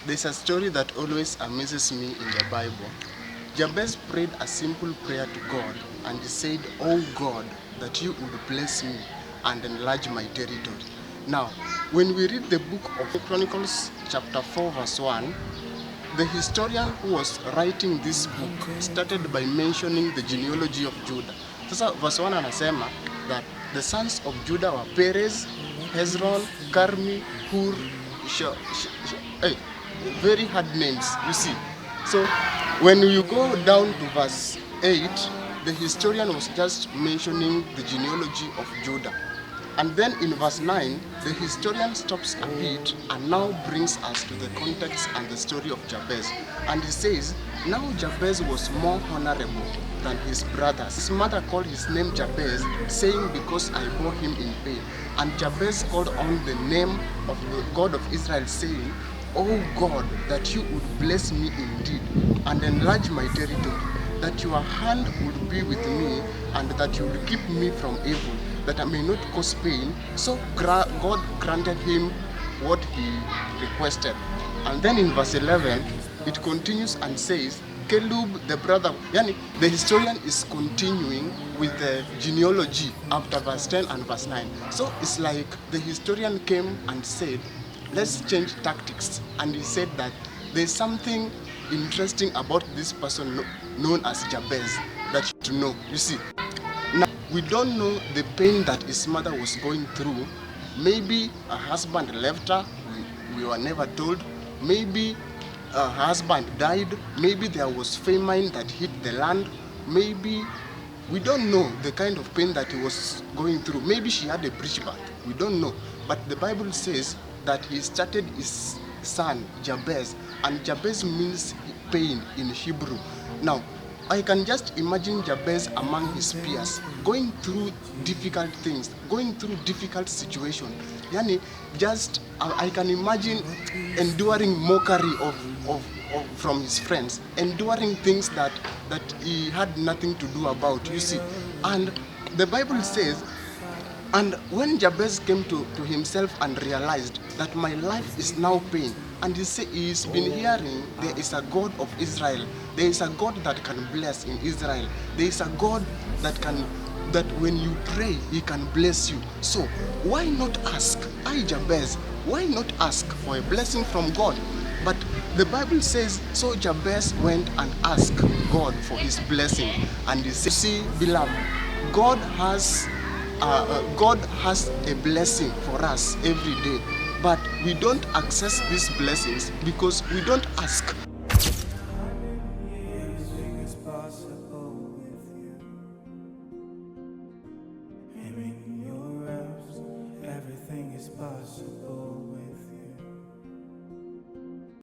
There's a story that always amazes me in the Bible. Jabez prayed a simple prayer to God and he said, "Oh God, that you would bless me and enlarge my territory." Now, when we read the book of Chronicles chapter 4 verse 1, the historian who was writing this book started by mentioning the genealogy of Judah. Sasa verse 1 anasema that the sons of Judah were Perez, Hezron, Carmi, Hur, hey, very hard names, you see. So when you go down to verse 8, the historian was just mentioning the genealogy of Judah. And then in verse 9, the historian stops a bit and now brings us to the context and the story of Jabez. And he says, now Jabez was more honorable than his brothers. His mother called his name Jabez, saying, because I bore him in pain. And Jabez called on the name of the God of Israel, saying, "O God, that you would bless me indeed and enlarge my territory, that your hand would be with me and that you would keep me from evil, that I may not cause pain." So God granted him what he requested. And then in verse 11, it continues and says, Caleb, the brother, yani the historian is continuing with the genealogy after verse 10 and verse 9. So it's like the historian came and said, let's change tactics. And he said that there's something interesting about this person known as Jabez that you to know. You see, now we don't know the pain that his mother was going through. Maybe her husband left her, we were never told. Maybe her husband died. Maybe there was famine that hit the land. Maybe we don't know the kind of pain that he was going through. Maybe she had a breech birth. We don't know. But the Bible says that he started his son Jabez, and Jabez means pain in Hebrew. Now, I can just imagine Jabez among his peers, going through difficult things, going through difficult situations. Yani, just I can imagine enduring mockery from his friends, enduring things that he had nothing to do about, you see. And the Bible says, and when Jabez came to himself and realized that my life is now pain, and he's been hearing there is a God of Israel, there is a God that can bless in Israel, there is a God that when you pray, he can bless you. So why not ask? Jabez, why not ask for a blessing from God? But the Bible says, so Jabez went and asked God for his blessing. And he said, see, beloved, God has a blessing for us every day, but we don't access these blessings because we don't ask. Everything is possible with you. Aiming your realms, everything is possible.